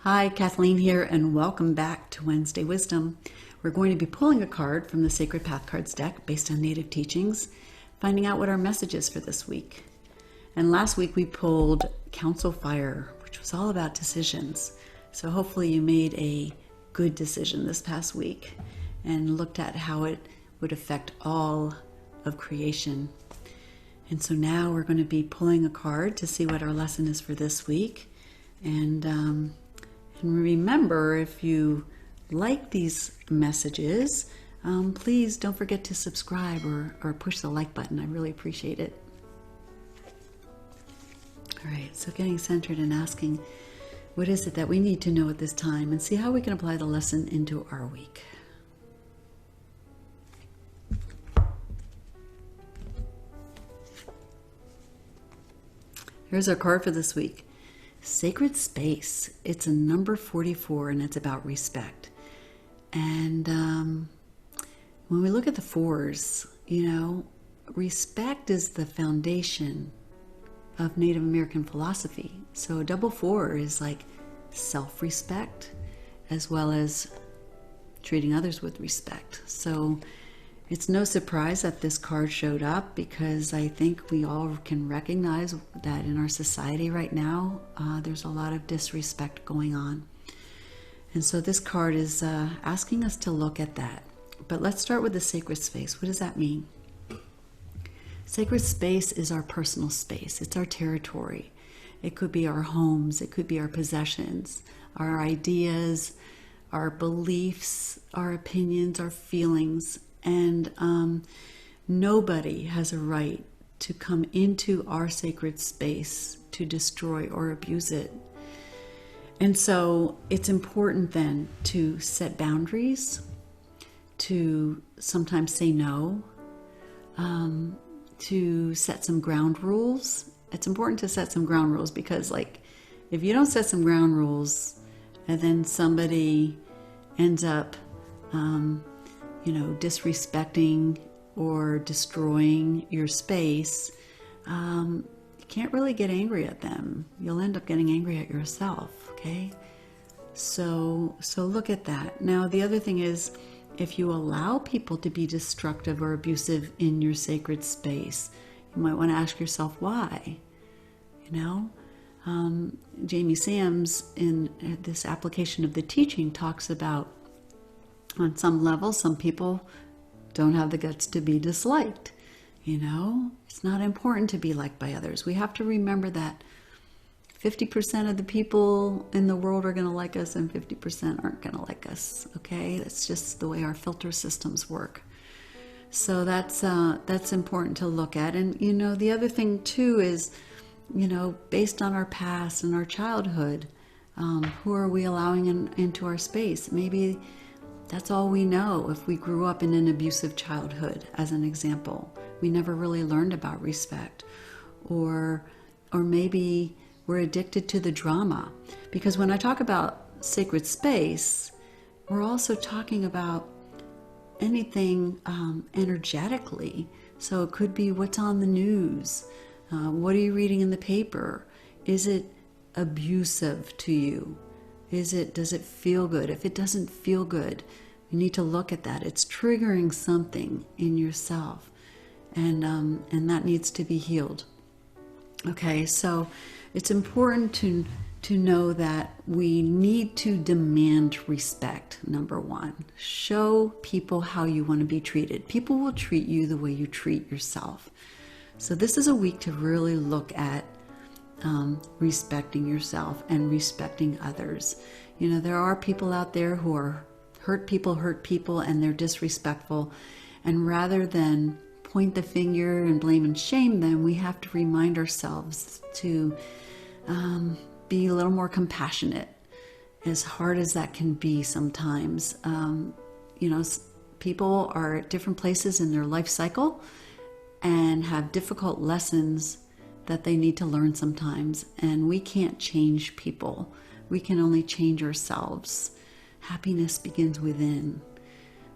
Hi, Kathleen here, and welcome back to Wednesday Wisdom. We're going to be pulling a card from the Sacred Path Cards deck based on native teachings, finding out what our message is for this week. And last week we pulled Council Fire, which was all about decisions. So hopefully you made a good decision this past week and looked at how it would affect all of creation. And so now we're going to be pulling a card to see what our lesson is for this week. And remember, if you like these messages, please don't forget to subscribe or push the like button. I really appreciate it. All right, so getting centered and asking, what is it that we need to know at this time, and see how we can apply the lesson into our week. Here's our card for this week. Sacred Space. It's a number 44, and it's about respect. And when we look at the fours, respect is the foundation of Native American philosophy. So a double four is like self-respect as well as treating others with respect. So it's no surprise that this card showed up, because I think we all can recognize that in our society right now, there's a lot of disrespect going on. And so this card is asking us to look at that. But let's start with the sacred space. What does that mean? Sacred space is our personal space. It's our territory. It could be our homes. It could be our possessions, our ideas, our beliefs, our opinions, our feelings. And nobody has a right to come into our sacred space to destroy or abuse it. And so it's important then to set boundaries, to sometimes say no, to set some ground rules. It's important to set some ground rules, because if you don't set some ground rules and then somebody ends up disrespecting or destroying your space, you can't really get angry at them. You'll end up getting angry at yourself, okay? So look at that. Now, the other thing is, if you allow people to be destructive or abusive in your sacred space, you might want to ask yourself why. Jamie Sams, in this application of the teaching, talks about, on some level, some people don't have the guts to be disliked. It's not important to be liked by others. We have to remember that 50% of the people in the world are going to like us and 50% aren't going to like us. Okay, that's just the way our filter systems work. So that's important to look at. And the other thing too is, based on our past and our childhood, who are we allowing into our space? Maybe that's all we know. If we grew up in an abusive childhood, as an example, we never really learned about respect, or maybe we're addicted to the drama. Because when I talk about sacred space, we're also talking about anything energetically. So it could be what's on the news. What are you reading in the paper? Is it abusive to you? Does it feel good? If it doesn't feel good, you need to look at that. It's triggering something in yourself, and that needs to be healed. Okay, so it's important to know that we need to demand respect. Number one, show people how you want to be treated. People will treat you the way you treat yourself. So this is a week to really look at respecting yourself and respecting others. There are people out there who are hurt people, and they're disrespectful. And rather than point the finger and blame and shame them, we have to remind ourselves to be a little more compassionate, as hard as that can be sometimes. People are at different places in their life cycle and have difficult lessons that they need to learn sometimes, and we can't change people. We can only change ourselves. Happiness begins within.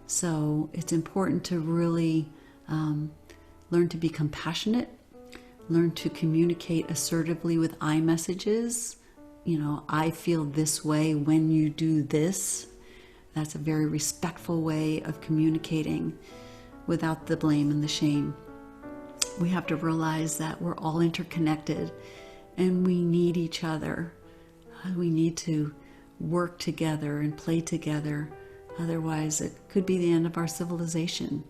So it's important to really learn to be compassionate, learn to communicate assertively with I messages, I feel this way when you do this. That's a very respectful way of communicating without the blame and the shame. We have to realize that we're all interconnected and we need each other. We need to work together and play together. Otherwise, it could be the end of our civilization.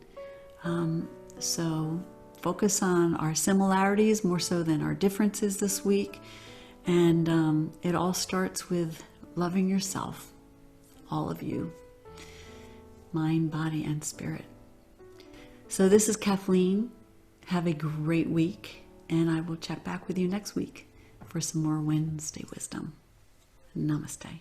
So focus on our similarities more so than our differences this week. And it all starts with loving yourself, all of you, mind, body, and spirit. So this is Kathleen. Have a great week, and I will check back with you next week for some more Wednesday wisdom. Namaste.